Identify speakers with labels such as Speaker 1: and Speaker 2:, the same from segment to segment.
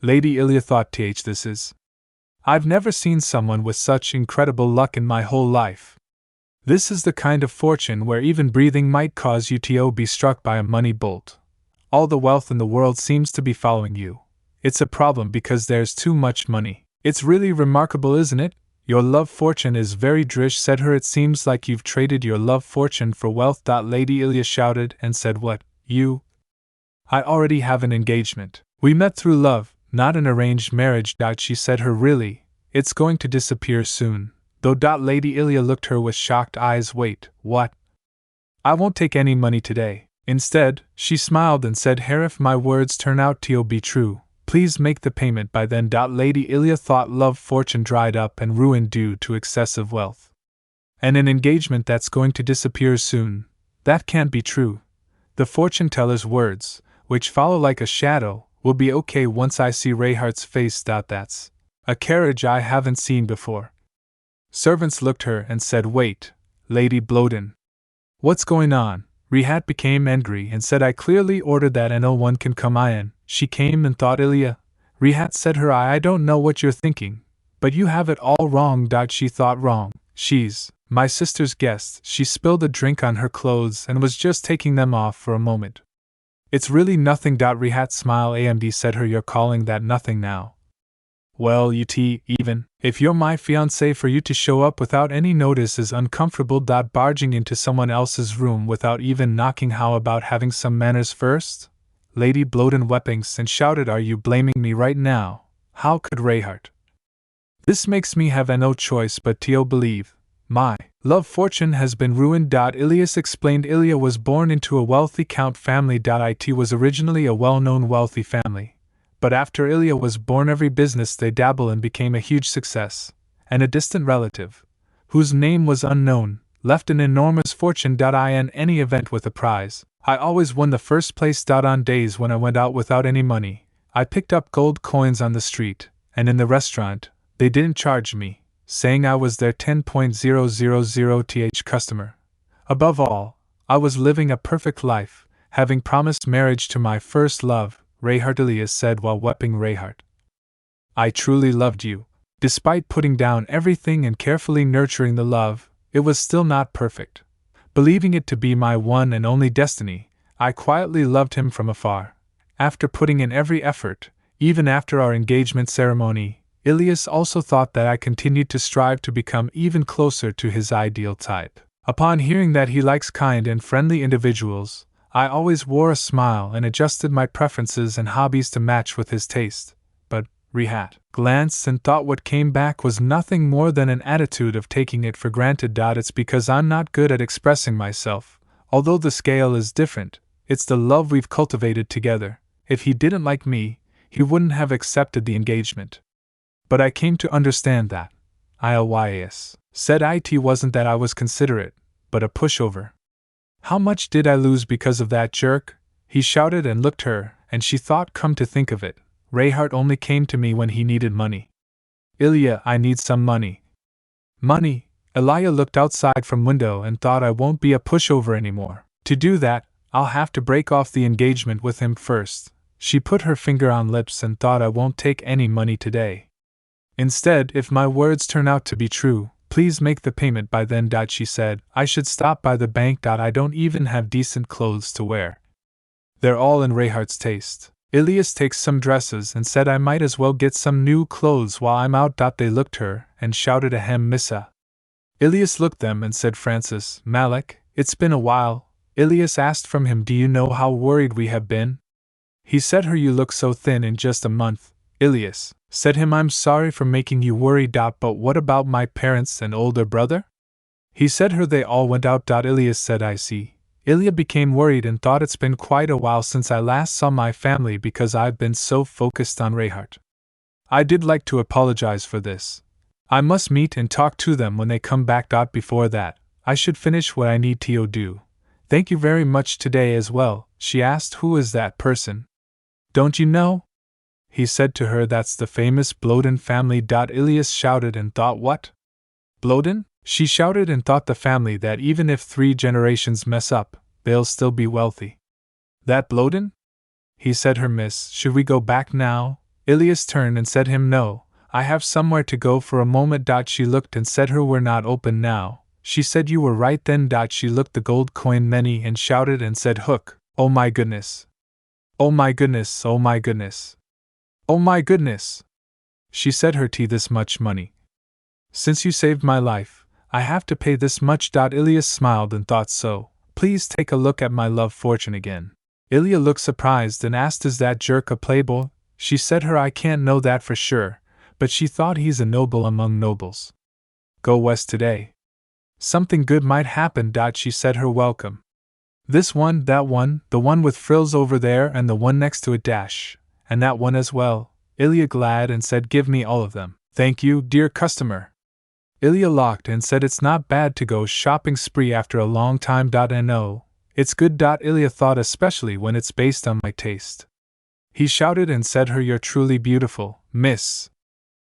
Speaker 1: Lady Ilya thought, this is. I've never seen someone with such incredible luck in my whole life. This is the kind of fortune where even breathing might cause you to be struck by a money bolt. All the wealth in the world seems to be following you. It's a problem because there's too much money. It's really remarkable, isn't it? Your love fortune is very drish, said her. It seems like you've traded your love fortune for wealth. Lady Ilya shouted and said, What, you? I already have an engagement. We met through love, not an arranged marriage. She said her, really? It's going to disappear soon. Though. Lady Ilya looked her with shocked eyes. Wait, what? I won't take any money today. Instead, she smiled and said, if my words turn out to be true, please make the payment by then. Lady Ilya thought love fortune dried up and ruined due to excessive wealth. And an engagement that's going to disappear soon. That can't be true. The fortune teller's words, which follow like a shadow, will be okay once I see Reinhardt's face. That's a carriage I haven't seen before. Servants looked her and said, Wait, Lady Bloden. What's going on? Reinhardt became angry and said, I clearly ordered that and no one can come in. She came and thought Ilya. Reinhardt said her, I don't know what you're thinking, but you have it all wrong. She thought wrong. She's my sister's guest. She spilled a drink on her clothes and was just taking them off for a moment. It's really nothing. Reinhardt smiled. AMD said her, you're calling that nothing now? Well, even if you're my fiancé, for you to show up without any notice is uncomfortable. Barging into someone else's room without even knocking, how about having some manners first? Lady Bloden wept and shouted, Are you blaming me right now? How could Reinhardt? This makes me have no choice but to believe. My love fortune has been ruined. Ilias explained. Ilya was born into a wealthy count family. It was originally a well-known wealthy family. But after Ilya was born, every business they dabble in became a huge success, and a distant relative, whose name was unknown, left an enormous fortune. In any event with a prize, I always won the first place. On days when I went out without any money, I picked up gold coins on the street, and in the restaurant, they didn't charge me, saying I was their 10,000th customer. Above all, I was living a perfect life, having promised marriage to my first love, Reinhardt. Ilias said while weeping. Reinhardt, I truly loved you. Despite putting down everything and carefully nurturing the love, it was still not perfect. Believing it to be my one and only destiny, I quietly loved him from afar. After putting in every effort, even after our engagement ceremony, Ilias also thought that I continued to strive to become even closer to his ideal type. Upon hearing that he likes kind and friendly individuals, I always wore a smile and adjusted my preferences and hobbies to match with his taste. But Reinhardt glanced and thought what came back was nothing more than an attitude of taking it for granted. It's because I'm not good at expressing myself. Although the scale is different, it's the love we've cultivated together. If he didn't like me, he wouldn't have accepted the engagement. But I came to understand that. Ilias said it wasn't that I was considerate, but a pushover. How much did I lose because of that jerk? He shouted and looked her, and she thought, come to think of it, Reinhardt only came to me when he needed money. Ilya, I need some money. Money? Ilya looked outside from window and thought, I won't be a pushover anymore. To do that, I'll have to break off the engagement with him first. She put her finger on lips and thought, I won't take any money today. Instead, if my words turn out to be true, please make the payment by then. She said, I should stop by the bank. I don't even have decent clothes to wear. They're all in Reinhardt's taste. Ilias takes some dresses and said I might as well get some new clothes while I'm out. They looked her and shouted, Ahem, Missa. Ilias looked them and said, Francis, Malik, it's been a while. Ilias asked from him, do you know how worried we have been? He said her, you look so thin in just a month. Ilias said him, I'm sorry for making you worry. But what about my parents and older brother? He said her, they all went out. Ilias said, I see. Ilya became worried and thought, it's been quite a while since I last saw my family because I've been so focused on Reinhardt. I did like to apologize for this. I must meet and talk to them when they come back. Before that, I should finish what I need to do. Thank you very much today as well. She asked, who is that person? Don't you know? He said to her, that's the famous Bloden family. Ilias shouted and thought, what? Bloden? She shouted and thought, the family that even if 3 generations mess up, they'll still be wealthy. That Bloden? He said her, miss, should we go back now? Ilias turned and said him no, I have somewhere to go for a moment. She looked and said her we're not open now. She said you were right then. She looked the gold coin many and shouted and said hook, oh my goodness. Oh my goodness, oh my goodness. Oh my goodness. She said her tea this much money. Since you saved my life, I have to pay this much. Ilias smiled and thought so. Please take a look at my love fortune again. Ilya looked surprised and asked is that jerk a playboy? She said her I can't know that for sure, but she thought he's a noble among nobles. Go west today. Something good might happen. She said her welcome. This one, that one, the one with frills over there and the one next to it and that one as well. Ilya glad and said give me all of them. Thank you, dear customer. Ilya locked and said it's not bad to go shopping spree after a long time. No, it's good. Ilya thought especially when it's based on my taste. He shouted and said her you're truly beautiful, miss.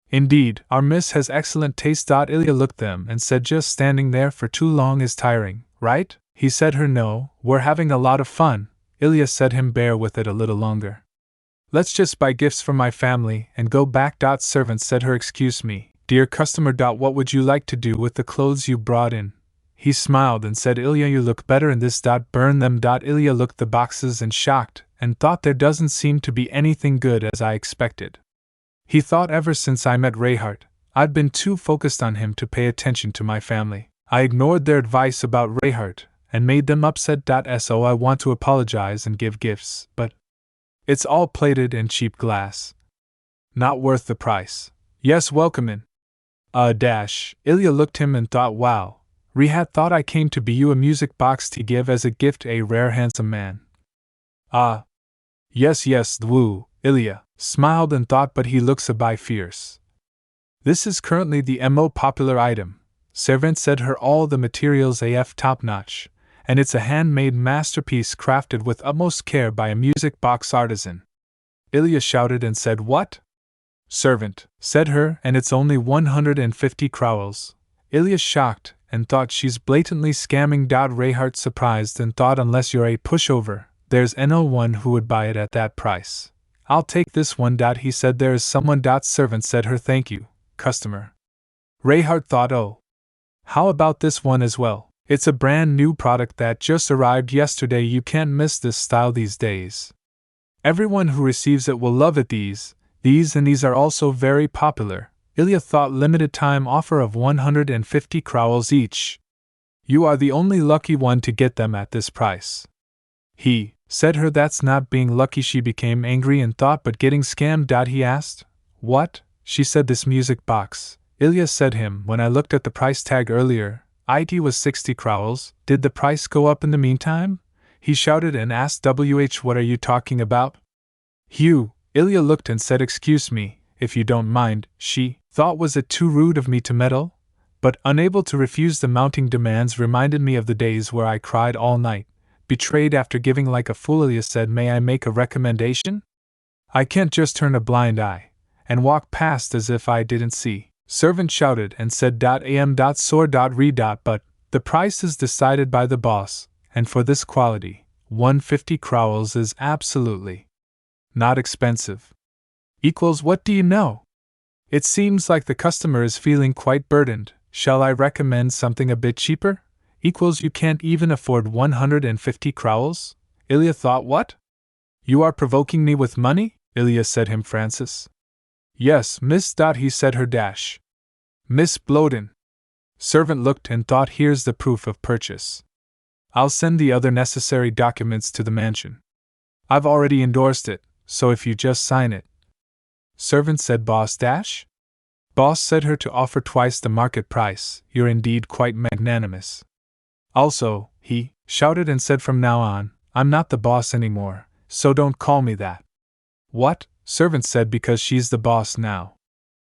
Speaker 1: Indeed, our miss has excellent taste. Ilya looked them and said just standing there for too long is tiring, right? He said her no, we're having a lot of fun. Ilya said him bear with it a little longer. Let's just buy gifts for my family and go back. Servant said her excuse me, dear customer. What would you like to do with the clothes you brought in? He smiled and said Ilya you look better in this. Burn them. Ilya looked the boxes and shocked and thought there doesn't seem to be anything good as I expected. He thought ever since I met Reinhardt, I'd been too focused on him to pay attention to my family. I ignored their advice about Reinhardt and made them upset. So I want to apologize and give gifts, but it's all plated and cheap glass. Not worth the price. Yes, welcome in. Ilya looked him and thought wow, Reinhardt thought I came to be you a music box to give as a gift a rare handsome man. Yes, woo, Ilya smiled and thought but he looks a bit fierce. This is currently the most popular item. Servant said her all the materials AF top notch, and it's a handmade masterpiece crafted with utmost care by a music box artisan. Ilya shouted and said what? Servant said her and it's only 150 crowels. Ilya shocked and thought she's blatantly scamming. Reinhardt surprised and thought unless you're a pushover, there's no one who would buy it at that price. I'll take this one. He said there is someone. Servant said her thank you, customer. Reinhardt thought oh. How about this one as well? It's a brand new product that just arrived yesterday. You can't miss this style these days. Everyone who receives it will love it. These are also very popular. Ilya thought limited time offer of 150 crowels each. You are the only lucky one to get them at this price. He said her that's not being lucky. She became angry and thought but getting scammed. He asked, what? She said this music box. Ilya said him when I looked at the price tag earlier, it was 60 crowels. Did the price go up in the meantime? He shouted and asked what are you talking about? Hugh, Ilya looked and said excuse me, if you don't mind. She thought was it too rude of me to meddle? But unable to refuse the mounting demands reminded me of the days where I cried all night. Betrayed after giving like a fool. Ilya said may I make a recommendation? I can't just turn a blind eye and walk past as if I didn't see. Servant shouted and said am.sor.re. But the price is decided by the boss, and for this quality, 150 crowels is absolutely not expensive. Equals what do you know? It seems like the customer is feeling quite burdened. Shall I recommend something a bit cheaper? Equals you can't even afford 150 crowels? Ilya thought what? You are provoking me with money? Ilya said him Francis. Yes, miss. He said her Miss Bloden. Servant looked and thought here's the proof of purchase. I'll send the other necessary documents to the mansion. I've already endorsed it, so if you just sign it. Servant said boss. Boss said her to offer twice the market price. You're indeed quite magnanimous. Also, he shouted and said from now on, I'm not the boss anymore, so don't call me that. What? Servant said because she's the boss now.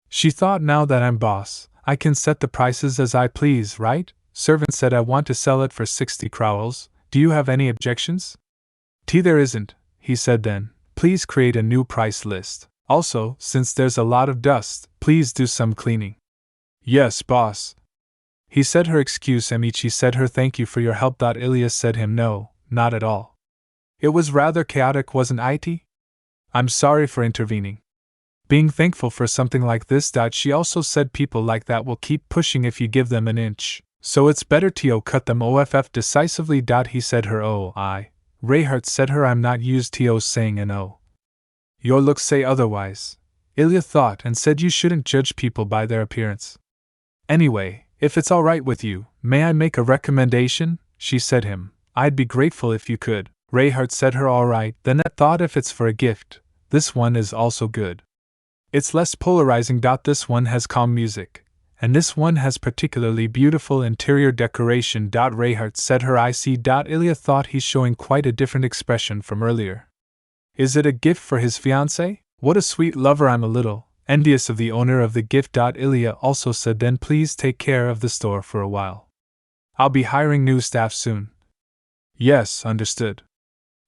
Speaker 1: She thought now that I'm boss, I can set the prices as I please, right? Servant said I want to sell it for 60 crowels. Do you have any objections? There isn't, he said then. Please create a new price list. Also, since there's a lot of dust, please do some cleaning. Yes, boss. He said her excuse me. She said her thank you for your help. Ilya said him no, not at all. It was rather chaotic, wasn't it? I'm sorry for intervening. being thankful for something like this. She also said people like that will keep pushing if you give them an inch, so it's better to cut them off decisively. He said her Reinhardt said her I'm not used to saying an oh. Your looks say otherwise, Ilya thought, and said you shouldn't judge people by their appearance. Anyway, if it's alright with you, may I make a recommendation? She said him. I'd be grateful if you could. Reinhardt said her alright, then I thought if it's for a gift, this one is also good. It's less polarizing. This one has calm music, and this one has particularly beautiful interior decoration. Reinhardt said her I see. Ilya thought he's showing quite a different expression from earlier. Is it a gift for his fiancé? What a sweet lover. I'm a little envious of the owner of the gift. Ilya also said then please take care of the store for a while. I'll be hiring new staff soon. Yes, understood.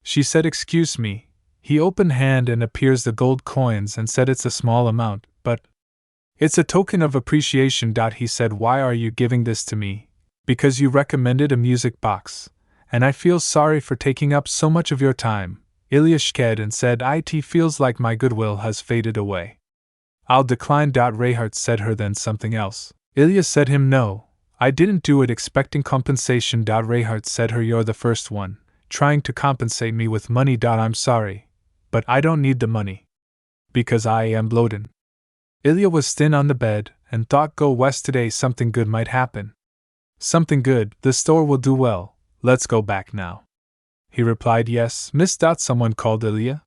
Speaker 1: She said excuse me. He opened hand and appears the gold coins and said it's a small amount, but it's a token of appreciation. He said why are you giving this to me? Because you recommended a music box, and I feel sorry for taking up so much of your time. Ilya shked and said it feels like my goodwill has faded away. I'll decline. Reinhardt said her then something else. Ilya said him no, I didn't do it expecting compensation. Reinhardt said her you're the first one trying to compensate me with money. I'm sorry, but I don't need the money. Because I am bloated. Ilya was thin on the bed and thought go west today something good might happen. Something good, the store will do well, let's go back now. He replied yes, miss. Someone called Ilya?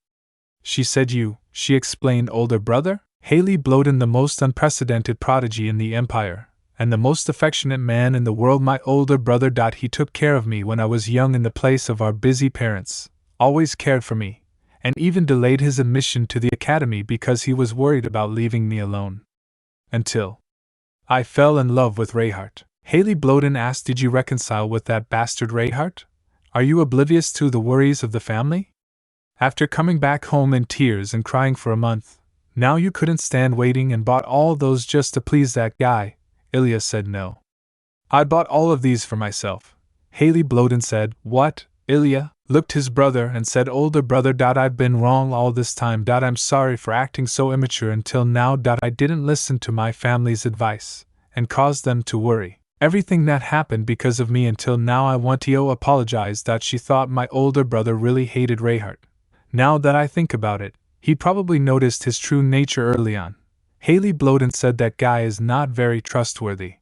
Speaker 1: She said you, she explained older brother? Haley Bloden, the most unprecedented prodigy in the empire, and the most affectionate man in the world, my older brother. He took care of me when I was young in the place of our busy parents, always cared for me, and even delayed his admission to the academy because he was worried about leaving me alone. Until I fell in love with Reinhardt. Haley Bloden asked, did you reconcile with that bastard Reinhardt? Are you oblivious to the worries of the family? After coming back home in tears and crying for a month, now you couldn't stand waiting and bought all those just to please that guy? Ilya said no. I bought all of these for myself. Haley Bloden said, what? Ilya looked his brother and said, older brother. I've been wrong all this time. I'm sorry for acting so immature until now. I didn't listen to my family's advice and caused them to worry. Everything that happened because of me until now. I want to apologize. She thought my older brother really hated Reinhardt. Now that I think about it, he probably noticed his true nature early on. Haley Bloden said that guy is not very trustworthy.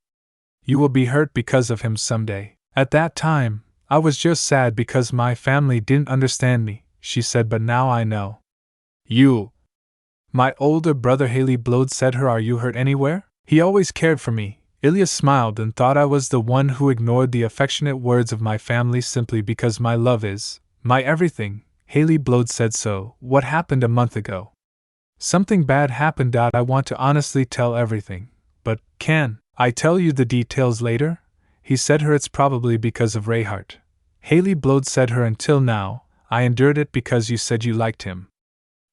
Speaker 1: You will be hurt because of him someday. At that time, I was just sad because my family didn't understand me, she said, but now I know. You. My older brother, Haley Bloden said her, are you hurt anywhere? He always cared for me. Ilya smiled and thought I was the one who ignored the affectionate words of my family simply because my love is my everything. Haley Bloden said so. What happened a month ago? Something bad happened. I want to honestly tell everything, but can I tell you the details later? He said her, it's probably because of Reinhardt. Haley Bloden said her, until now, I endured it because you said you liked him.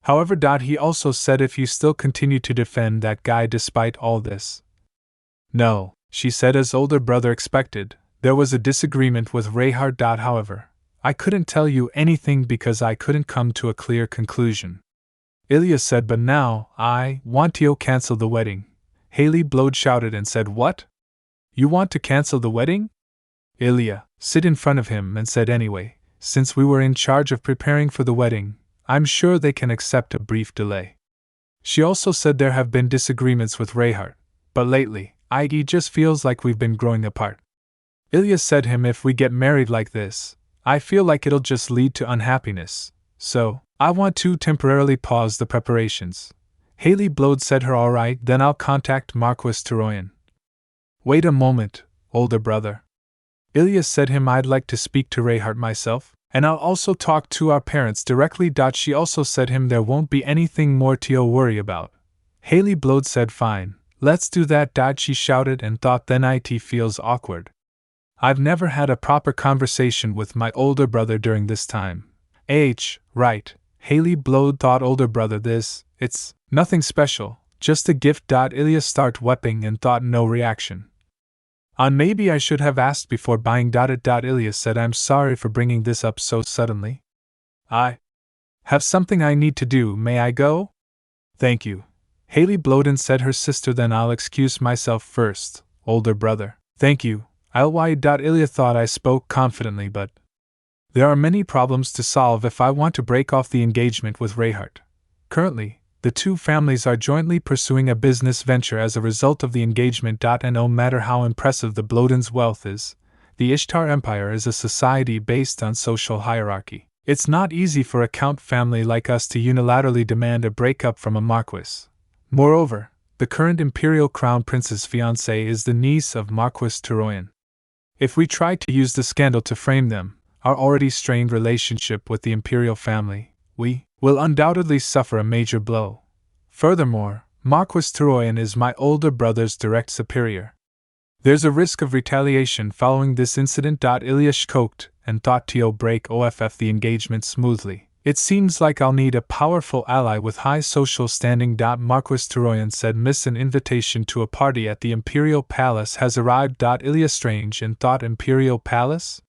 Speaker 1: However, he also said if you still continue to defend that guy despite all this. No, she said, as older brother expected, there was a disagreement with Reinhardt. However, I couldn't tell you anything because I couldn't come to a clear conclusion. Ilya said, but now, I want to cancel the wedding. Haley Bloden shouted and said, what? You want to cancel the wedding? Ilya sit in front of him and said, anyway, since we were in charge of preparing for the wedding, I'm sure they can accept a brief delay. She also said there have been disagreements with Reinhardt, but lately, it just feels like we've been growing apart. Ilya said him, if we get married like this, I feel like it'll just lead to unhappiness, so I want to temporarily pause the preparations. Haley Bloden said her, alright, then I'll contact Marquis Toroyan. Wait a moment, older brother. Ilya said him, I'd like to speak to Reinhardt myself, and I'll also talk to our parents directly. She also said him there won't be anything more to worry about. Haley Bloden said fine, let's do that. She shouted and thought then it feels awkward. I've never had a proper conversation with my older brother during this time. Right, Haley Bloden thought, older brother, it's nothing special, just a gift. Ilya started weeping and thought no reaction. Maybe I should have asked before buying it. Ilya said, I'm sorry for bringing this up so suddenly. I have something I need to do, may I go? Thank you. Haley Bloden, said her sister. Then I'll excuse myself first, older brother. Thank you, Ilya thought I spoke confidently, but there are many problems to solve if I want to break off the engagement with Reinhardt. Currently, the two families are jointly pursuing a business venture as a result of the engagement. And no matter how impressive the Blodens' wealth is, the Ishtar Empire is a society based on social hierarchy. It's not easy for a count family like us to unilaterally demand a breakup from a marquis. Moreover, the current imperial crown prince's fiancée is the niece of Marquis Turoyan. If we try to use the scandal to frame them, our already strained relationship with the imperial family, we will undoubtedly suffer a major blow. Furthermore, Marquis Turoyan is my older brother's direct superior. There's a risk of retaliation following this incident. Ilya choked and thought to break off the engagement smoothly. It seems like I'll need a powerful ally with high social standing. Marquis Turoyan said, Miss, an invitation to a party at the Imperial Palace has arrived. Ilya strange and thought, Imperial Palace?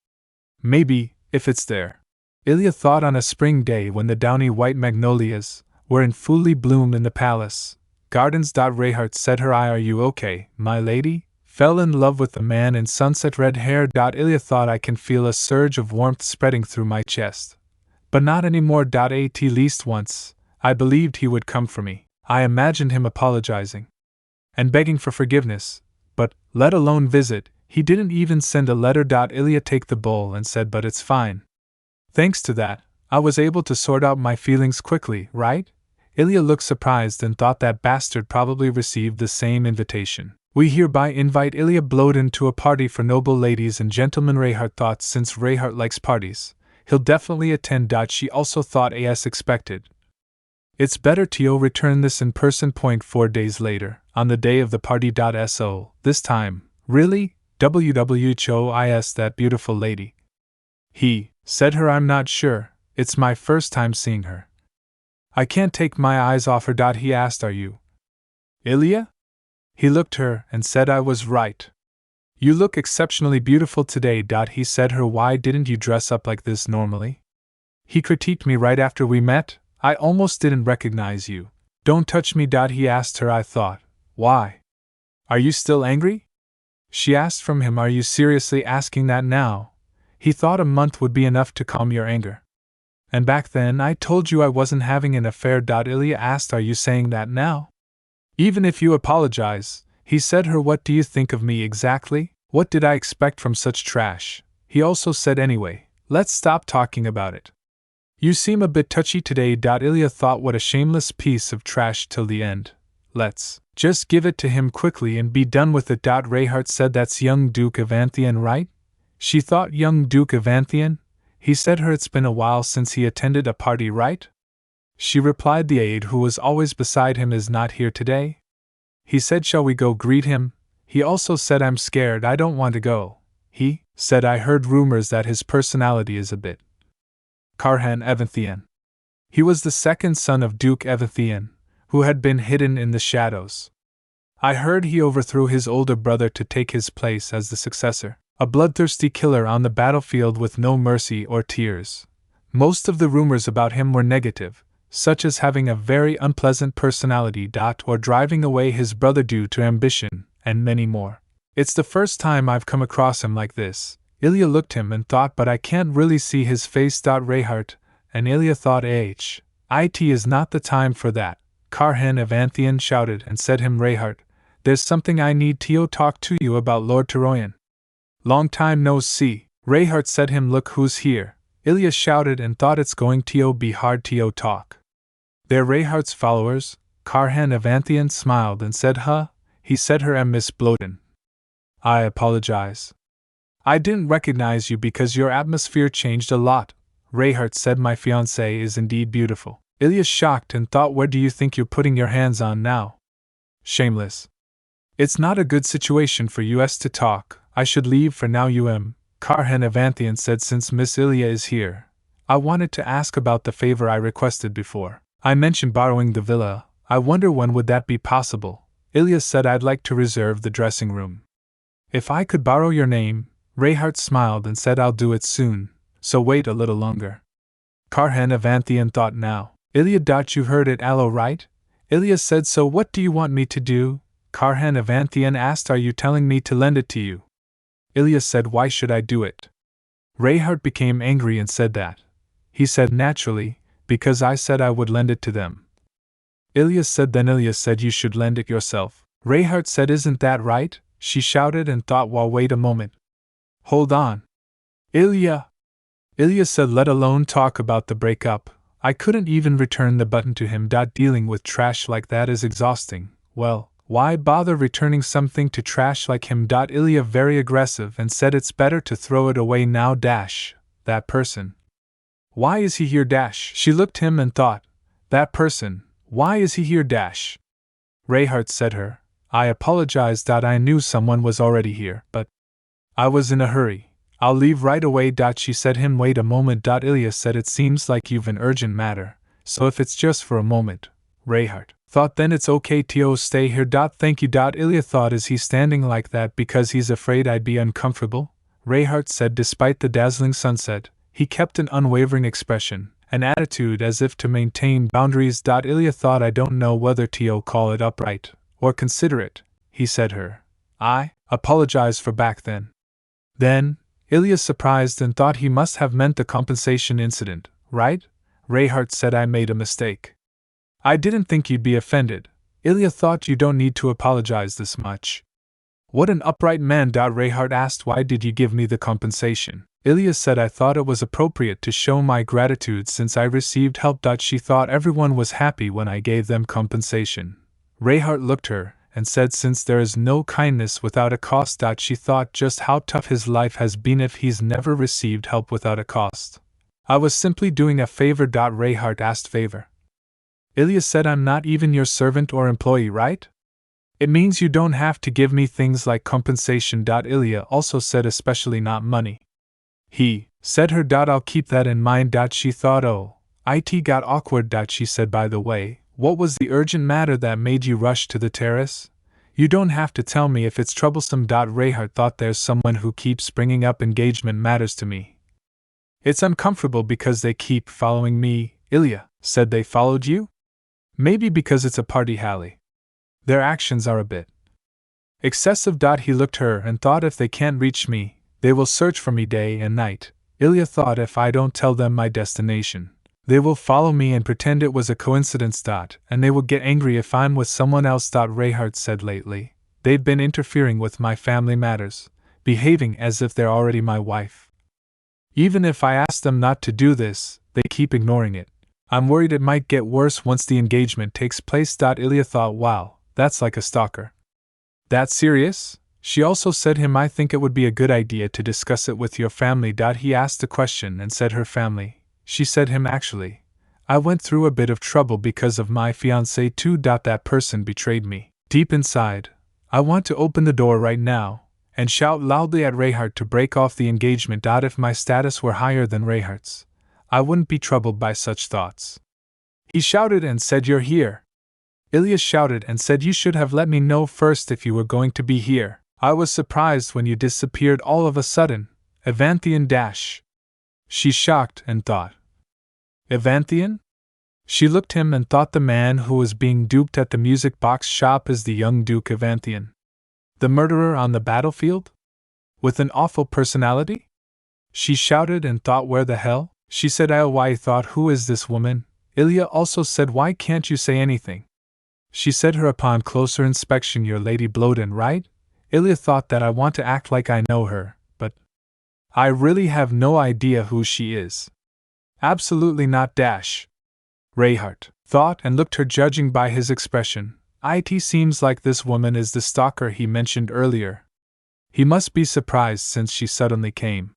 Speaker 1: Maybe, if it's there. Ilya thought, on a spring day when the downy white magnolias were in fully bloom in the palace gardens. Reinhardt said her eye. Are you okay, my lady? Fell in love with the man in sunset red hair. Ilya thought, I can feel a surge of warmth spreading through my chest. But not anymore. At least once, I believed he would come for me. I imagined him apologizing and begging for forgiveness, but, let alone visit, he didn't even send a letter. Ilya take the bowl and said, but it's fine. Thanks to that, I was able to sort out my feelings quickly, right? Ilya looked surprised and thought that bastard probably received the same invitation. We hereby invite Ilya Bloden to a party for noble ladies and gentlemen. Reinhardt thought, since Reinhardt likes parties, he'll definitely attend. She also thought, as expected. It's better to return this in person. 4 days later, on the day of the party. So, this time, really? WWHOIS, that beautiful lady. He said her. I'm not sure, it's my first time seeing her. I can't take my eyes off her. He asked, Are you Ilya? He looked her and said, I was right. You look exceptionally beautiful today. He said her. Why didn't you dress up like this normally? He critiqued me right after we met. I almost didn't recognize you. Don't touch me. He asked her. I thought, why? Are you still angry? She asked from him. Are you seriously asking that now? He thought a month would be enough to calm your anger. And back then I told you I wasn't having an affair. Ilya asked, Are you saying that now? Even if you apologize, he said her. What do you think of me exactly? What did I expect from such trash? He also said, Anyway, let's stop talking about it. You seem a bit touchy today. Ilya thought, what a shameless piece of trash till the end. Let's just give it to him quickly and be done with it. Reinhardt said, That's young Duke of Antheon, right? She thought, Young Duke of Antheon? He said her. It's been a while since he attended a party, right? She replied, The aide who was always beside him is not here today. He said, Shall we go greet him? He also said, I'm scared, I don't want to go. He said, I heard rumors that his personality is a bit. Karhan Evanthian. He was the second son of Duke Evanthian, who had been hidden in the shadows. I heard he overthrew his older brother to take his place as the successor, a bloodthirsty killer on the battlefield with no mercy or tears. Most of the rumors about him were negative, such as having a very unpleasant personality. Or driving away his brother due to ambition, and many more. It's the first time I've come across him like this. Ilya looked him and thought, but I can't really see his face. Reinhardt, and Ilya thought, it is not the time for that. Karhan Evanthian shouted and said him, Reinhardt, there's something I need to talk to you about. Lord Turoyan. Long time no see. Reinhardt said him, Look who's here. Ilya shouted and thought, it's going to be hard to talk. They're Reinhardt's followers. Karhan Evanthian smiled and said, He said her. Miss Bloden. I apologize. I didn't recognize you because your atmosphere changed a lot. Reinhardt said, My fiancée is indeed beautiful. Ilya shocked and thought, Where do you think you're putting your hands on now? Shameless. It's not a good situation for us to talk. I should leave for now. Karhan Evanthian said, Since Miss Ilya is here, I wanted to ask about the favor I requested before. I mentioned borrowing the villa. I wonder when would that be possible? Ilya said, I'd like to reserve the dressing room. If I could borrow your name, Reinhardt smiled and said, I'll do it soon, so wait a little longer. Karhan Evanthian thought, now. Ilya. You heard it, right? Ilya said, so what do you want me to do? Karhan Avanthian asked, are you telling me to lend it to you? Ilya said, why should I do it? Reinhardt became angry and said that. He said, naturally, because I said I would lend it to them. Ilya said, then Ilya said you should lend it yourself. Reinhardt said, isn't that right? She shouted and thought, well, wait a moment. Hold on. Ilya! Ilya said, let alone talk about the breakup. I couldn't even return the button to him. Dealing with trash like that is exhausting. Well, why bother returning something to trash like him? Ilya very aggressive and said it's better to throw it away now. That person. Why is he here? She looked him and thought, that person, why is he here? Reinhardt said her, I apologized. I knew someone was already here, but I was in a hurry. I'll leave right away. She said him, wait a moment. Ilya said, it seems like you've an urgent matter, so if it's just for a moment. Reinhardt thought, then it's okay to stay here. Thank you. Ilya thought, is he standing like that because he's afraid I'd be uncomfortable? Reinhardt said, despite the dazzling sunset, he kept an unwavering expression, an attitude as if to maintain boundaries. Ilya thought, I don't know whether to call it upright or considerate. He said her, I apologize for back then. Then, Ilya surprised and thought he must have meant the compensation incident, right? Reinhardt said, I made a mistake. I didn't think you'd be offended. Ilya thought, you don't need to apologize this much. What an upright man. Reinhardt asked, why did you give me the compensation? Ilya said, I thought it was appropriate to show my gratitude since I received help. She thought everyone was happy when I gave them compensation. Reinhardt looked her and said, since there is no kindness without a cost. She thought just how tough his life has been if he's never received help without a cost. I was simply doing a favor. Reinhardt asked, favor? Ilya said, I'm not even your servant or employee, right? It means you don't have to give me things like compensation. Ilya also said, especially not money. He said her. I'll keep that in mind. She thought, oh, it got awkward. She said, by the way, what was the urgent matter that made you rush to the terrace? You don't have to tell me if it's troublesome. Reinhardt thought, there's someone who keeps bringing up engagement matters to me. It's uncomfortable because they keep following me. Ilya said, they followed you? Maybe because it's a party hally. Their actions are a bit excessive. He looked her and thought, if they can't reach me, they will search for me day and night. Ilya thought, if I don't tell them my destination, they will follow me and pretend it was a coincidence. And they will get angry if I'm with someone else. Reinhardt said, lately, they've been interfering with my family matters, behaving as if they're already my wife. Even if I ask them not to do this, they keep ignoring it. I'm worried it might get worse once the engagement takes place. Ilya thought, wow, that's like a stalker. That serious? She also said him, I think it would be a good idea to discuss it with your family. He asked a question and said her family. She said him, actually, I went through a bit of trouble because of my fiancé too. That person betrayed me. Deep inside, I want to open the door right now and shout loudly at Reinhardt to break off the engagement. If my status were higher than Reinhardt's, I wouldn't be troubled by such thoughts. He shouted and said, you're here. Ilya shouted and said, you should have let me know first if you were going to be here. I was surprised when you disappeared all of a sudden. Avanthian She shocked and thought. Avanthian? She looked him and thought, the man who was being duped at the music box shop is the young Duke Avanthian. The murderer on the battlefield? With an awful personality? She shouted and thought, where the hell? She said, I thought, who is this woman? Ilya also said, why can't you say anything? She said her, upon closer inspection, you're Lady Bloden, right? Ilya thought, that I want to act like I know her, but I really have no idea who she is. Absolutely not. Reinhardt thought and looked her, judging by his expression. It seems like this woman is the stalker he mentioned earlier. He must be surprised since she suddenly came.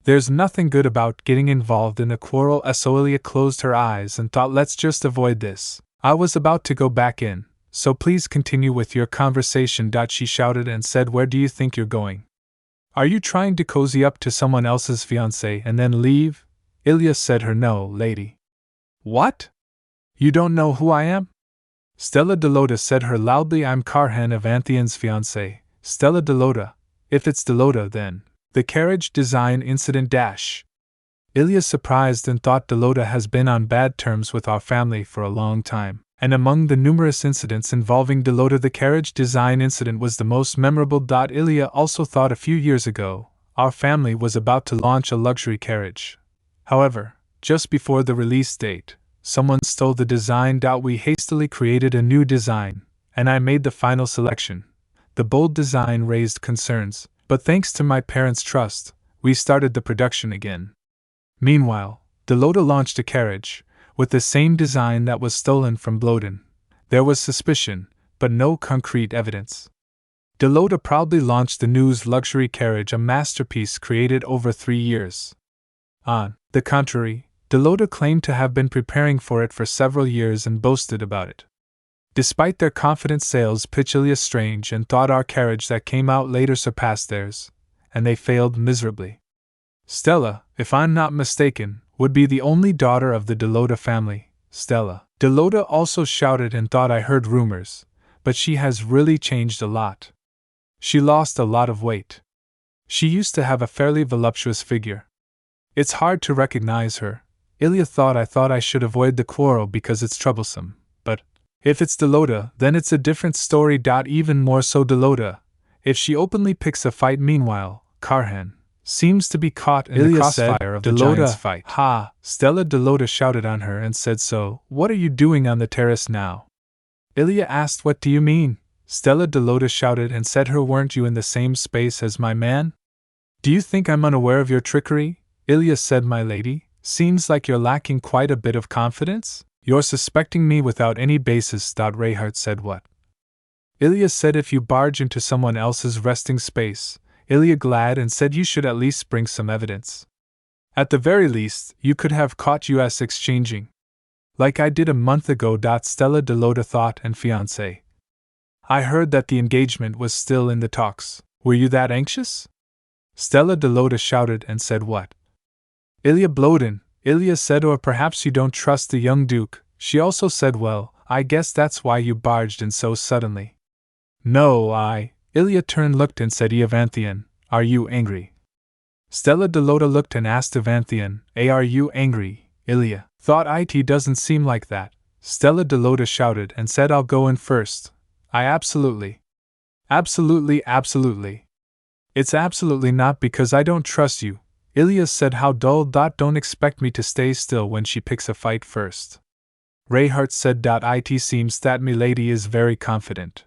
Speaker 1: There's nothing good about getting involved in a quarrel. Ilya closed her eyes and thought, let's just avoid this. I was about to go back in, so please continue with your conversation. She shouted and said, where do you think you're going? Are you trying to cozy up to someone else's fiancé and then leave? Ilya said her, no, lady. What? You don't know who I am? Stella Delota said her loudly, I'm Karhan Avanthian's fiancé, Stella Delota. If it's Delota, then the carriage design incident. Ilya surprised and thought, Delota has been on bad terms with our family for a long time, And among the numerous incidents involving Delota, the carriage design incident was the most memorable. Ilya also thought a few years ago, our family was about to launch a luxury carriage. However, just before the release date, someone stole the design. We hastily created a new design, and I made the final selection. The bold design raised concerns, but thanks to my parents' trust, we started the production again. Meanwhile, Delota launched a carriage, with the same design that was stolen from Bloden. There was suspicion, but no concrete evidence. Delota proudly launched the news luxury carriage, a masterpiece created over 3 years. On the contrary, Delota claimed to have been preparing for it for several years and boasted about it. Despite their confident sales pitch, Ilya strange and thought our carriage that came out later surpassed theirs, and they failed miserably. Stella, if I'm not mistaken, would be the only daughter of the Delota family. Stella. Delota also shouted and thought I heard rumors, but she has really changed a lot. She lost a lot of weight. She used to have a fairly voluptuous figure. It's hard to recognize her. Ilya thought I should avoid the quarrel because it's troublesome, but if it's Delota, then it's a different story. Even more so Delota, if she openly picks a fight. Meanwhile, Karhan seems to be caught in the crossfire of the giants' fight. Ha! Stella. Delota shouted on her and said, so, what are you doing on the terrace now? Ilya asked, what do you mean? Stella. Delota shouted and said, weren't you in the same space as my man? Do you think I'm unaware of your trickery? Ilya said, my lady, seems like you're lacking quite a bit of confidence. You're suspecting me without any basis. Reinhardt said, what? Ilya said, if you barge into someone else's resting space. Ilya glad and said, you should at least bring some evidence. At the very least, you could have caught us exchanging. Like I did a month ago. Stella. Delota thought and fiancé. I heard that the engagement was still in the talks. Were you that anxious? Stella. Delota shouted and said, what? Ilya Bloden. Ilya said, or perhaps you don't trust the young duke. She also said, well, I guess that's why you barged in so suddenly. No, Ilya turned, looked and said, Evanthian, are you angry? Stella. Delota looked and asked Evanthian, are you angry? Ilya thought it doesn't seem like that. Stella. Delota shouted and said, I'll go in first. Absolutely. Absolutely. It's absolutely not because I don't trust you. Ilya said, how dull. Don't expect me to stay still when she picks a fight first. Reinhardt said, it seems that milady is very confident.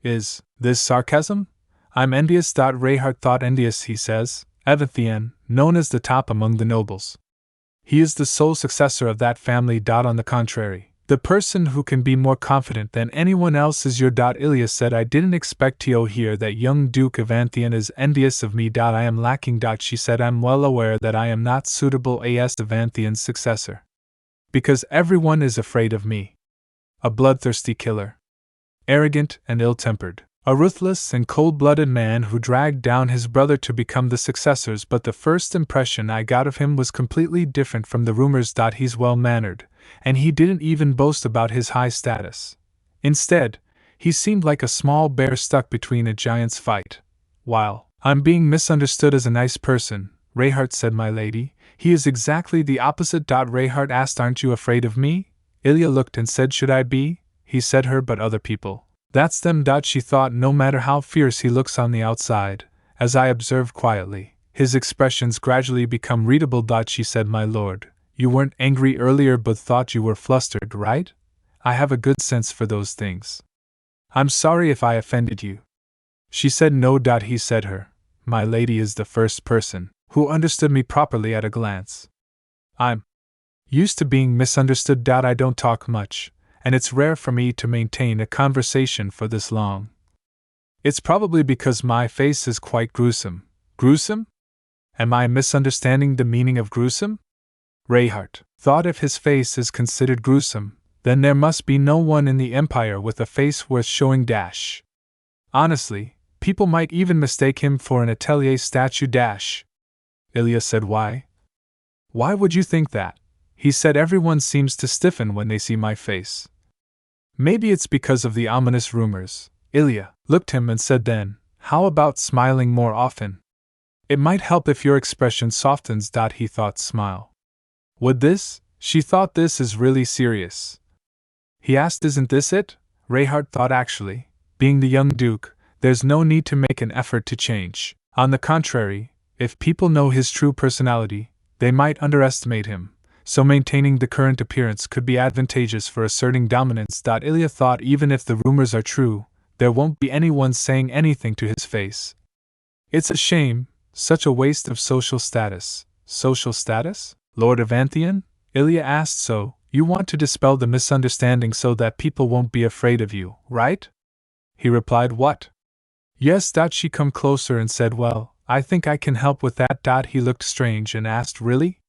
Speaker 1: Is this sarcasm? I'm envious. Reinhardt thought envious, he says. Evanthian, known as the top among the nobles. He is the sole successor of that family. On the contrary, the person who can be more confident than anyone else is your. Ilya said, I didn't expect to hear that young Duke Evanthian is envious of me. I am lacking. She said, I'm well aware that I am not suitable as Evanthian's successor. Because everyone is afraid of me. A bloodthirsty killer. Arrogant and ill-tempered. A ruthless and cold-blooded man who dragged down his brother to become the successors. But the first impression I got of him was completely different from the rumors. He's well-mannered, and he didn't even boast about his high status. Instead, he seemed like a small bear stuck between a giant's fight. While I'm being misunderstood as a nice person, Reinhardt said, my lady, he is exactly the opposite. Reinhardt asked, aren't you afraid of me? Ilya looked and said, should I be? He said her, but other people. That's them. She thought, no matter how fierce he looks on the outside, as I observed quietly, his expressions gradually become readable. She said, my lord, you weren't angry earlier but thought you were flustered, right? I have a good sense for those things. I'm sorry if I offended you. She said, no. He said her, my lady is the first person who understood me properly at a glance. I'm used to being misunderstood. I don't talk much, and it's rare for me to maintain a conversation for this long. It's probably because my face is quite gruesome. Gruesome? Am I misunderstanding the meaning of gruesome? Reinhardt thought if his face is considered gruesome, then there must be no one in the Empire with a face worth showing. Honestly, people might even mistake him for an atelier statue. Ilya said, why? Why would you think that? He said, everyone seems to stiffen when they see my face. Maybe it's because of the ominous rumors. Ilya looked him and said, then, how about smiling more often? It might help if your expression softens. He thought, smile. Would this? She thought, this is really serious. he asked. Isn't this it? Reinhardt thought. Actually, being the young duke, there's no need to make an effort to change. On the contrary, if people know his true personality, they might underestimate him, so maintaining the current appearance could be advantageous for asserting dominance. Ilya thought even if the rumors are true, there won't be anyone saying anything to his face. It's a shame, such a waste of social status. Social status? Lord Avanthian? Ilya asked. So, you want to dispel the misunderstanding so that people won't be afraid of you, right? He replied. What? Yes. She come closer and said, well, I think I can help with that. He looked strange and asked, really?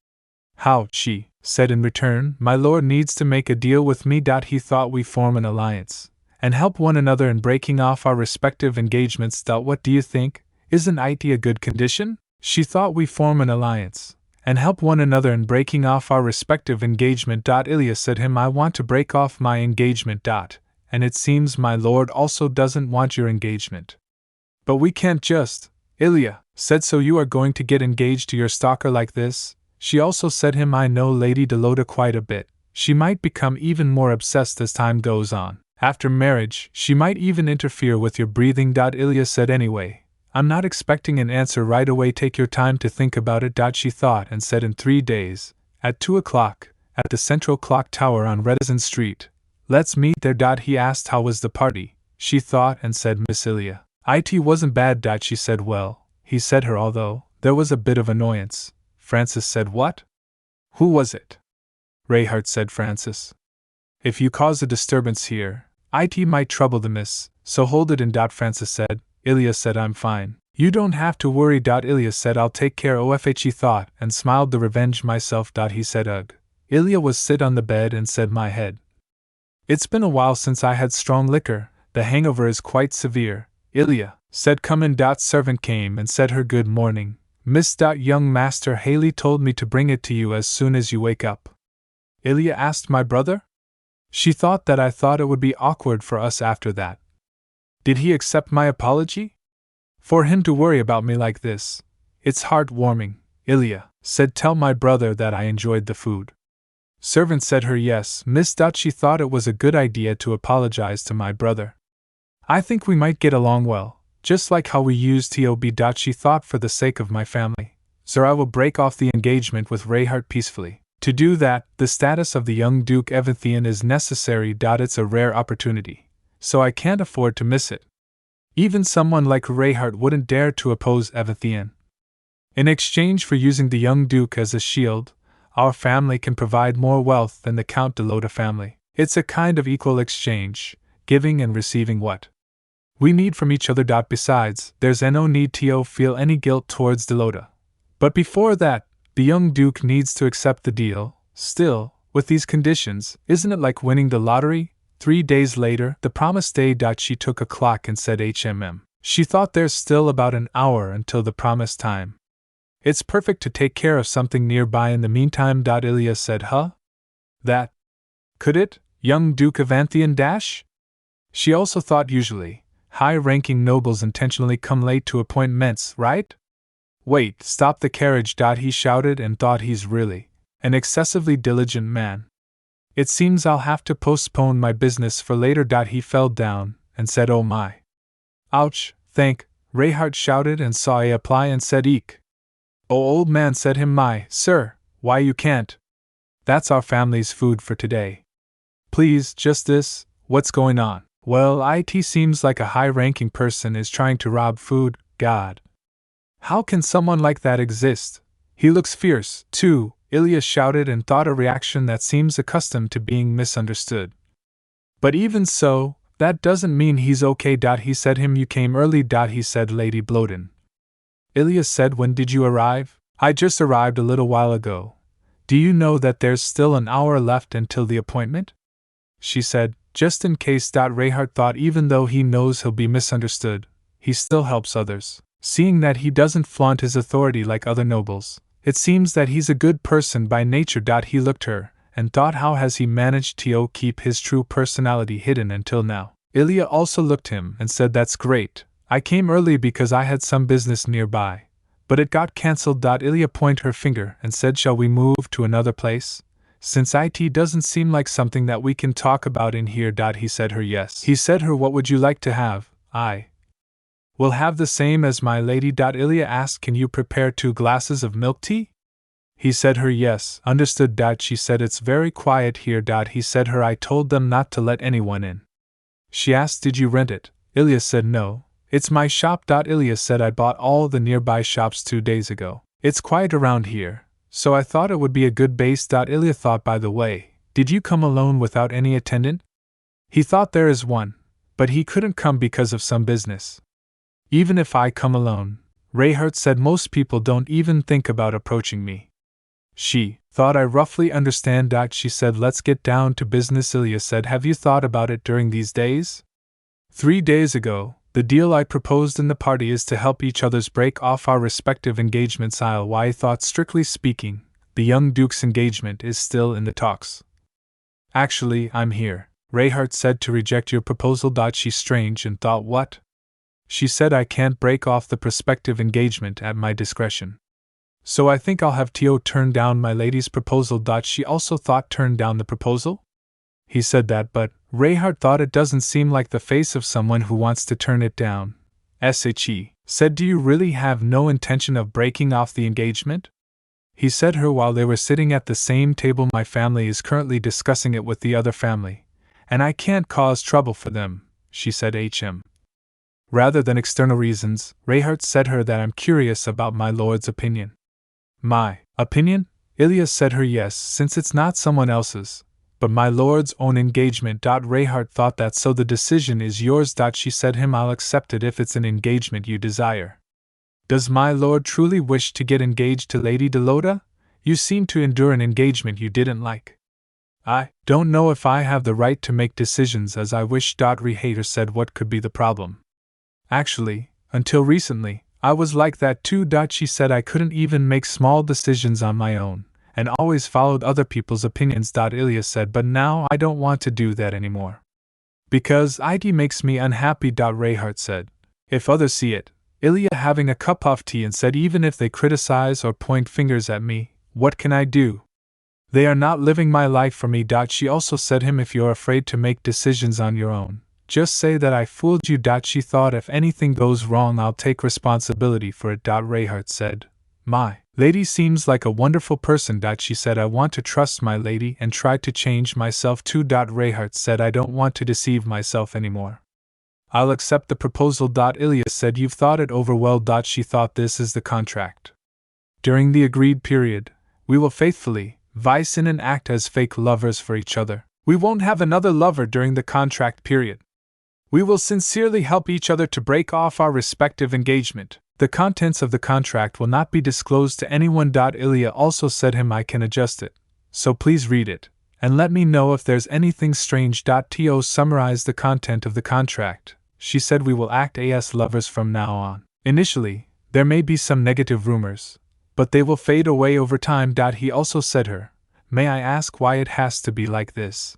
Speaker 1: How? She said in return, my lord needs to make a deal with me. He thought we form an alliance and help one another in breaking off our respective engagements. What do you think? Isn't it a good condition? She thought we form an alliance and help one another in breaking off our respective engagement. Ilya said him, I want to break off my engagement. And it seems my lord also doesn't want your engagement. But we can't just, Ilya said. So you are going to get engaged to your stalker like this? She also said him, I know Lady Delota quite a bit. She might become even more obsessed as time goes on. After marriage, she might even interfere with your breathing. Ilya said, anyway, I'm not expecting an answer right away. Take your time to think about it. She thought and said, in 3 days, at 2 o'clock, at the Central Clock Tower on Redison Street. Let's meet there. He asked, how was the party? She thought and said, Miss Ilya, it wasn't bad. She said, well, he said her, although there was a bit of annoyance. Francis said, what? Who was it? Reinhardt said. Francis. If you cause a disturbance here, it might trouble the miss, so hold it in. Francis said. Ilya said, I'm fine. You don't have to worry. Ilya said, I'll take care of it. He thought and smiled. The revenge myself. He said, ugh. Ilya was sit on the bed and said, my head. It's been a while since I had strong liquor. The hangover is quite severe. Ilya said, come in. Servant came and said her good morning. Miss. Young Master Haley told me to bring it to you as soon as you wake up. Ilya asked, my brother? She thought that I thought it would be awkward for us after that. Did he accept my apology? For him to worry about me like this. It's heartwarming, Ilya said. Tell my brother that I enjoyed the food. Servant said her, yes, Miss. She thought it was a good idea to apologize to my brother. I think we might get along well. Just like how we used to. She thought, for the sake of my family, sir, I will break off the engagement with Reinhardt peacefully. To do that, the status of the young Duke Evanthian is necessary. It's a rare opportunity, so I can't afford to miss it. Even someone like Reinhardt wouldn't dare to oppose Evanthian. In exchange for using the young Duke as a shield, our family can provide more wealth than the Count Delota family. It's a kind of equal exchange, giving and receiving what we need from each other. Besides, there's no need to feel any guilt towards Delota. But before that, the young Duke needs to accept the deal. Still, with these conditions, isn't it like winning the lottery? 3 days later, the promised day. She took a clock and said, She thought there's still about an hour until the promised time. It's perfect to take care of something nearby in the meantime. Ilya said, huh? That? Could it, young Duke Evanthian? She also thought usually high-ranking nobles intentionally come late to appointments, right? Wait, stop the carriage. He shouted and thought, he's really an excessively diligent man. It seems I'll have to postpone my business for later. He fell down and said, oh my. Ouch, thank, Reinhardt shouted and saw a apply and said, eek. Oh, old man, said him, my, sir, why you can't. That's our family's food for today. Please, just this, what's going on? Well, it seems like a high-ranking person is trying to rob food. God. How can someone like that exist? He looks fierce, too, Ilya shouted and thought, a reaction that seems accustomed to being misunderstood. But even so, that doesn't mean he's okay. He said him, you came early. He said, Lady Bloden. Ilya said, when did you arrive? I just arrived a little while ago. Do you know that there's still an hour left until the appointment? She said, just in case. Reinhardt thought, even though he knows he'll be misunderstood, he still helps others. Seeing that he doesn't flaunt his authority like other nobles, it seems that he's a good person by nature. He looked her, and thought, how has he managed to keep his true personality hidden until now? Ilya also looked him and said, that's great. I came early because I had some business nearby, but it got cancelled. Ilya pointed her finger and said, shall we move to another place? Since it doesn't seem like something that we can talk about in here. He said her yes. He said her what would you like to have? I will have the same as my lady. Ilya asked, can you prepare 2 glasses of milk tea? He said her yes. Understood. She said it's very quiet here. He said her I told them not to let anyone in. She asked, did you rent it? Ilya said no. It's my shop. Ilya said I bought all the nearby shops 2 days ago. It's quiet around here, so I thought it would be a good base. Ilya thought, by the way, did you come alone without any attendant? He thought there is one, but he couldn't come because of some business. Even if I come alone, Reinhardt said most people don't even think about approaching me. She thought I roughly understand. She said let's get down to business. Ilya said have you thought about it during these days? 3 days ago, the deal I proposed in the party is to help each other's break off our respective engagements. I thought strictly speaking, the young duke's engagement is still in the talks. Actually, I'm here, Reinhardt said, to reject your proposal. She strange and thought what? She said I can't break off the prospective engagement at my discretion. So I think I'll have Tio turn down my lady's proposal. She also thought turn down the proposal? He said that, but Reinhardt thought it doesn't seem like the face of someone who wants to turn it down. She said, do you really have no intention of breaking off the engagement? He said her while they were sitting at the same table. My family is currently discussing it with the other family, and I can't cause trouble for them, she said. Rather than external reasons, Reinhardt said her that I'm curious about my lord's opinion. My opinion? Ilya said her yes, since it's not someone else's, but my lord's own engagement. Reinhardt thought that, so the decision is yours. She said him I'll accept it if it's an engagement you desire. Does my lord truly wish to get engaged to Lady Delota? You seem to endure an engagement you didn't like. I don't know if I have the right to make decisions as I wish. Reinhardt said what could be the problem? Actually, until recently, I was like that too. She said I couldn't even make small decisions on my own, and always followed other people's opinions. Ilya said, but now I don't want to do that anymore. Because it makes me unhappy. Reinhardt said. If others see it, Ilya having a cup of tea, and said even if they criticize or point fingers at me, what can I do? They are not living my life for me. She also said him if you're afraid to make decisions on your own, just say that I fooled you. She thought if anything goes wrong I'll take responsibility for it. Reinhardt said, my lady seems like a wonderful person. She said I want to trust my lady and try to change myself too. Reinhardt said I don't want to deceive myself anymore. I'll accept the proposal. Ilya said you've thought it over well. She thought this is the contract. During the agreed period, we will faithfully vice in and act as fake lovers for each other. We won't have another lover during the contract period. We will sincerely help each other to break off our respective engagement. The contents of the contract will not be disclosed to anyone. Ilya also said him I can adjust it, so please read it, and let me know if there's anything strange. To summarized the content of the contract. She said we will act as lovers from now on. Initially, there may be some negative rumors, but they will fade away over time. He also said her, may I ask why it has to be like this?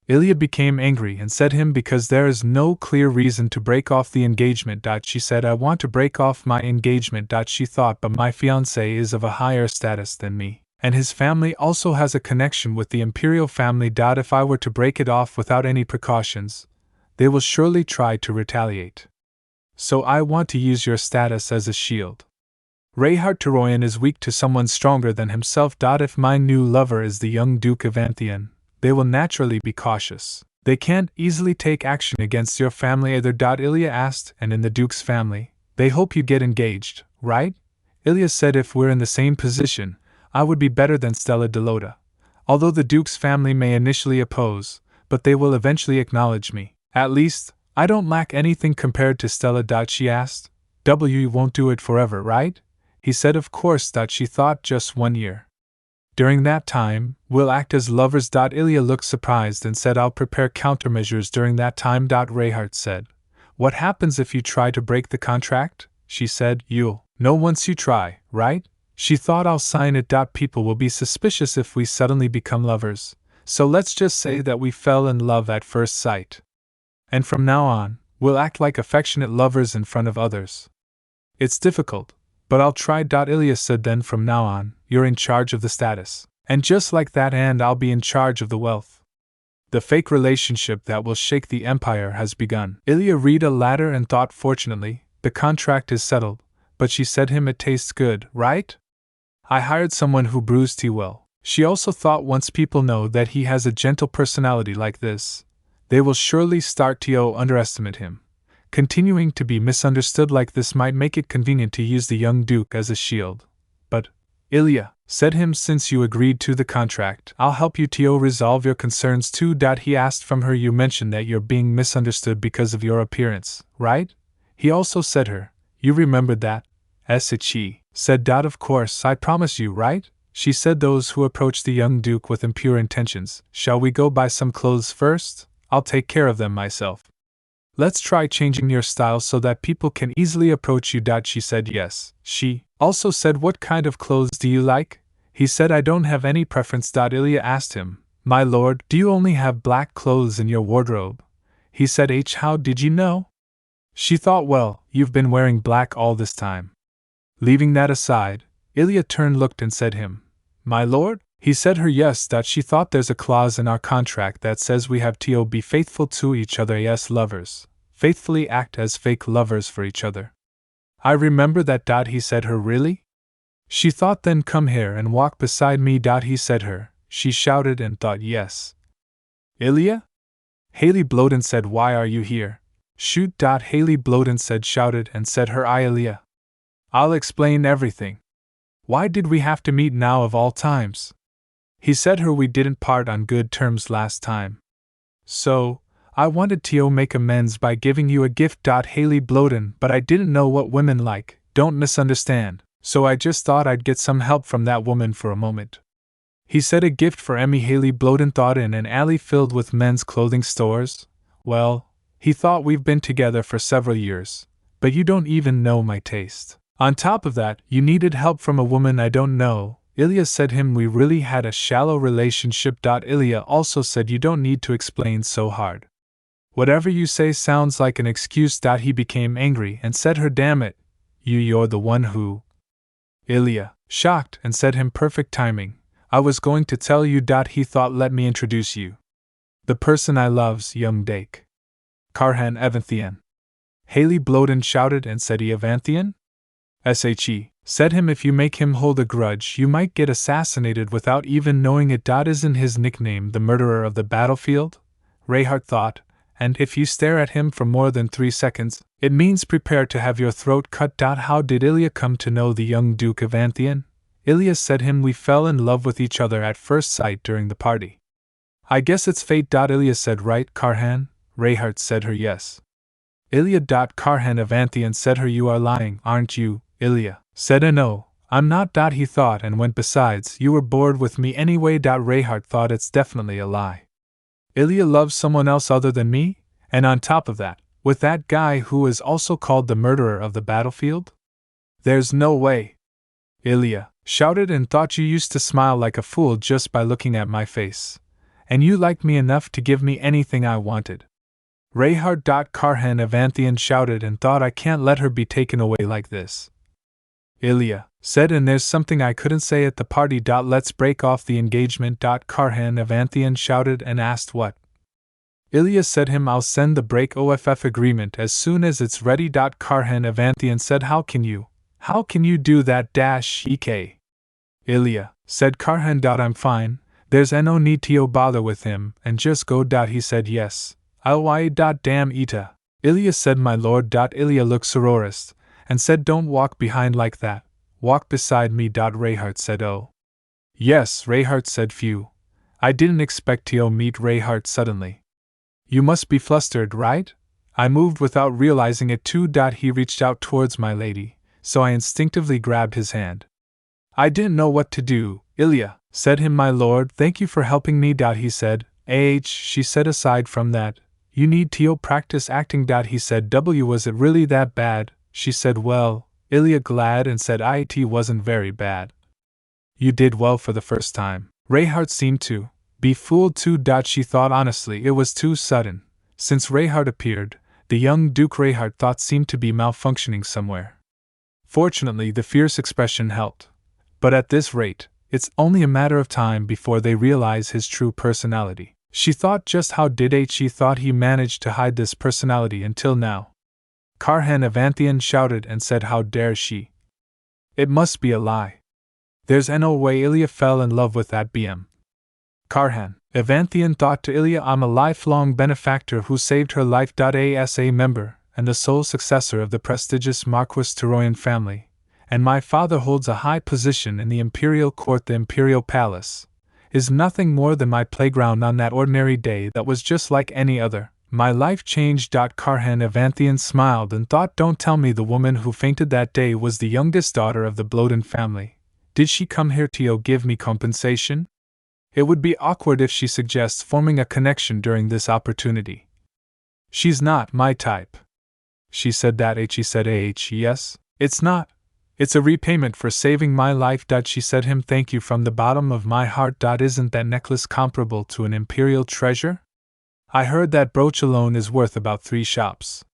Speaker 1: Ilya became angry and said him because there is no clear reason to break off the engagement. She said I want to break off my engagement. She thought but my fiancé is of a higher status than me, and his family also has a connection with the imperial family. If I were to break it off without any precautions, they will surely try to retaliate. So I want to use your status as a shield. Reinhardt Toroyan is weak to someone stronger than himself. If my new lover is the young Duke of Antheon, they will naturally be cautious. They can't easily take action against your family either. Ilya asked, and in the Duke's family, they hope you get engaged, right? Ilya said if we're in the same position, I would be better than Stella Delota. Although the Duke's family may initially oppose, but they will eventually acknowledge me. At least, I don't lack anything compared to Stella. She asked. You won't do it forever, right? He said of course. She thought just 1 year. During that time, we'll act as lovers. Ilya looked surprised and said I'll prepare countermeasures during that time. Reinhardt said, what happens if you try to break the contract? She said, you'll know once you try, right? She thought I'll sign it. People will be suspicious if we suddenly become lovers, so let's just say that we fell in love at first sight. And from now on, we'll act like affectionate lovers in front of others. It's difficult, but I'll try. Ilya said then from now on, you're in charge of the status. And just like that, and I'll be in charge of the wealth. The fake relationship that will shake the empire has begun. Ilya read a ladder and thought, fortunately, the contract is settled, but she said him it tastes good, right? I hired someone who brews tea well. She also thought once people know that he has a gentle personality like this, they will surely start to underestimate him. Continuing to be misunderstood like this might make it convenient to use the young duke as a shield. But, Ilya, said him, since you agreed to the contract, I'll help you to resolve your concerns too. He asked from her, you mentioned that you're being misunderstood because of your appearance, right? He also said her, you remembered that? She said, of course, I promise you, right? She said, those who approach the young duke with impure intentions, shall we go buy some clothes first? I'll take care of them myself. Let's try changing your style so that people can easily approach you. She said yes. She also said, what kind of clothes do you like? He said, I don't have any preference. Ilya asked him, my lord, do you only have black clothes in your wardrobe? He said, how did you know? She thought, well, you've been wearing black all this time. Leaving that aside, Ilya turned, looked and said him, my lord? He said her yes. She thought there's a clause in our contract that says we have to be faithful to each other. Yes, lovers. Faithfully act as fake lovers for each other. I remember that. He said her, really? She thought, then come here and walk beside me. He said her. She shouted and thought, yes. Ilya? Haley Bloden said, why are you here? Shoot. Haley Bloden said, shouted and said her, Ilya. I'll explain everything. Why did we have to meet now of all times? He said her, we didn't part on good terms last time. So, I wanted to make amends by giving you a gift. Haley Bloden, but I didn't know what women like, don't misunderstand, so I just thought I'd get some help from that woman for a moment. He said, a gift for Emmy. Haley Bloden thought, in an alley filled with men's clothing stores? Well, he thought, we've been together for several years, but you don't even know my taste. On top of that, you needed help from a woman I don't know. Ilya said him, we really had a shallow relationship. Ilya also said, you don't need to explain so hard. Whatever you say sounds like an excuse. He became angry and said her, damn it, you're the one who... Ilya, shocked, and said him, perfect timing, I was going to tell you. He thought, let me introduce you. The person I loves, young Dake. Karhan Evanthian. Haley Bloden shouted and said, Evanthian? She said him, if you make him hold a grudge, you might get assassinated without even knowing it. Isn't his nickname the murderer of the battlefield? Reinhardt thought, and if you stare at him for more than 3 seconds, it means prepare to have your throat cut. How did Ilya come to know the young Duke of Anthian? Ilya said him, we fell in love with each other at first sight during the party. I guess it's fate. Ilya said, right, Karhan? Reinhardt said her, yes. Ilya. Karhan of Anthian said her, you are lying, aren't you? Ilya said, no, I'm not. He thought and went, besides, you were bored with me anyway. Reinhardt thought, it's definitely a lie. Ilya loves someone else other than me? And on top of that, with that guy who is also called the murderer of the battlefield? There's no way. Ilya shouted and thought, you used to smile like a fool just by looking at my face. And you liked me enough to give me anything I wanted. Reinhardt. Karhan of Anthian shouted and thought, I can't let her be taken away like this. Ilya said, and there's something I couldn't say at the party. Let's break off the engagement. Karhan of Anthian shouted and asked, what? Ilya said him, I'll send the break off agreement as soon as it's ready. Karhan of Anthian said, how can you do that? Ek. Ilya said, Karhan. I'm fine, there's no need to bother with him, and just go. He said, yes, I'll why. Damn Ita. Ilya said, my lord. Ilya looked sororist and said, don't walk behind like that, walk beside me. Reinhardt said, oh. Yes, Reinhardt said, phew. I didn't expect to meet Reinhardt suddenly. You must be flustered, right? I moved without realizing it too. He reached out towards my lady, so I instinctively grabbed his hand. I didn't know what to do. Ilya said him, my lord, thank you for helping me. He said, she said, aside from that, you need to practice acting. He said, was it really that bad? She said, well, Ilya glad and said, it wasn't very bad. You did well for the first time. Reinhardt seemed to be fooled too. She thought honestly it was too sudden. Since Reinhardt appeared, the young Duke Reinhardt thought seemed to be malfunctioning somewhere. Fortunately, the fierce expression helped. But at this rate, It's only a matter of time before they realize his true personality. She thought just how did she thought he managed to hide this personality until now. Karhan Avanthian shouted and said how dare she. It must be a lie. There's no way Ilya fell in love with that BM. Karhan Avanthian thought to Ilya, I'm a lifelong benefactor who saved her life. As a member and the sole successor of the prestigious Marquis Toroyan family, and my father holds a high position in the imperial court. The imperial palace is nothing more than my playground. On that ordinary day that was just like any other, my life changed. Karhan Avanthian smiled and thought, don't tell me the woman who fainted that day was the youngest daughter of the Bloden family. Did she come here to give me compensation? It would be awkward if she suggests forming a connection during this opportunity. She's not my type. She said that. She said yes, it's not. It's a repayment for saving my life. She said him, thank you from the bottom of my heart. Isn't that necklace comparable to an imperial treasure? I heard that brooch alone is worth about 3 shops.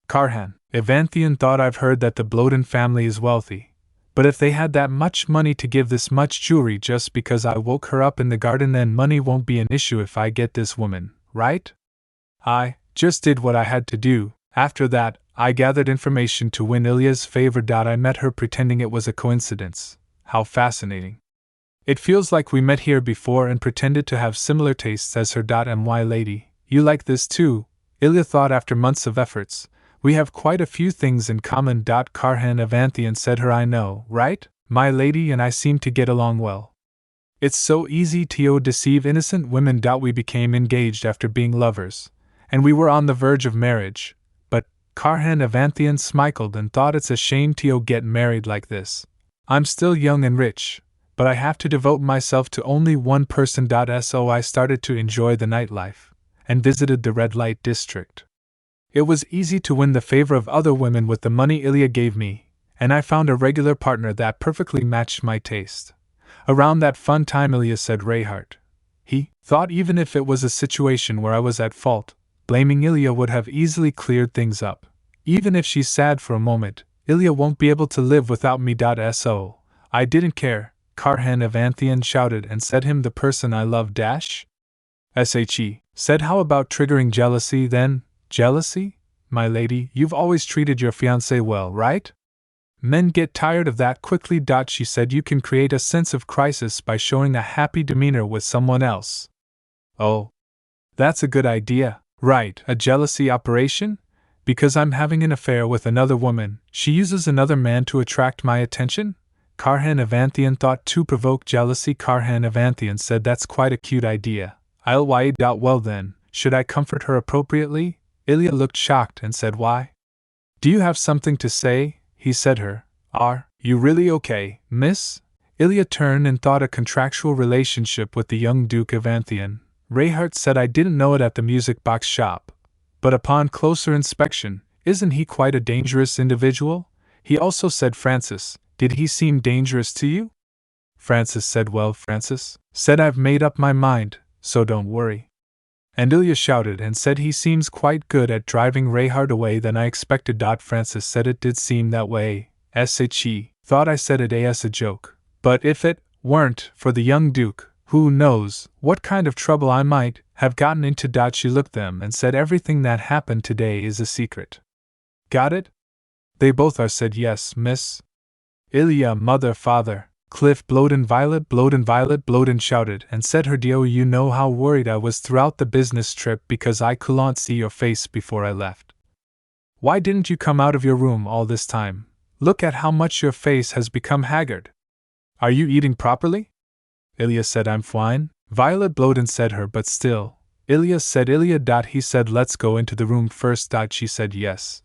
Speaker 1: Karhan Avanthian thought, I've heard that the Bloden family is wealthy, but if they had that much money to give this much jewelry just because I woke her up in the garden, then money won't be an issue if I get this woman, right? I just did what I had to do. After that, I gathered information to win Ilya's favor. I met her pretending it was a coincidence. How fascinating. It feels like we met here before and pretended to have similar tastes as her. My lady, you like this too, Ilya thought after months of efforts. We have quite a few things in common. Karhan Avanthian said her, I know, right? My lady and I seem to get along well. It's so easy to deceive innocent women. We became engaged after being lovers, and we were on the verge of marriage. Karhan Avanthian smiled and thought, it's a shame to get married like this. I'm still young and rich, but I have to devote myself to only one person. So I started to enjoy the nightlife, and visited the red light district. It was easy to win the favor of other women with the money Ilya gave me, and I found a regular partner that perfectly matched my taste. Around that fun time, Ilya said Reinhardt. He thought even if it was a situation where I was at fault, blaming Ilya would have easily cleared things up. Even if she's sad for a moment, Ilya won't be able to live without me. So I didn't care. Karhan Avanthian shouted and said him, the person I love. She said, how about triggering jealousy then? Jealousy? My lady, you've always treated your fiancé well, right? Men get tired of that quickly. She said, you can create a sense of crisis by showing a happy demeanor with someone else. Oh, that's a good idea. Right, a jealousy operation? Because I'm having an affair with another woman, she uses another man to attract my attention? Karhan Avanthian thought, to provoke jealousy. Karhan Avanthian said, that's quite a cute idea. Well then, should I comfort her appropriately? Ilya looked shocked and said, why? Do you have something to say? He said her. Are you really okay, miss? Ilya turned and thought, a contractual relationship with the young Duke Avanthian. Reinhardt said, I didn't know it at the music box shop. But upon closer inspection, isn't he quite a dangerous individual? He also said, Francis, did he seem dangerous to you? Francis said, well, Francis said, I've made up my mind, so don't worry. And Ilya shouted and said, he seems quite good at driving Reinhardt away than I expected. Francis said, it did seem that way. She thought I said it as a joke. But if it weren't for the young Duke, who knows what kind of trouble I might have gotten into. She looked them and said, everything that happened today is a secret. Got it? They both are, said, yes, miss. Ilya, mother, father, Cliff, Bloden, Bloden shouted and said her, Dio, you know how worried I was throughout the business trip because I couldn't see your face before I left. Why didn't you come out of your room all this time? Look at how much your face has become haggard. Are you eating properly? Ilya said, I'm fine. Violet Bloden said her, but still. Ilya said, He said, let's go into the room first. She said, yes.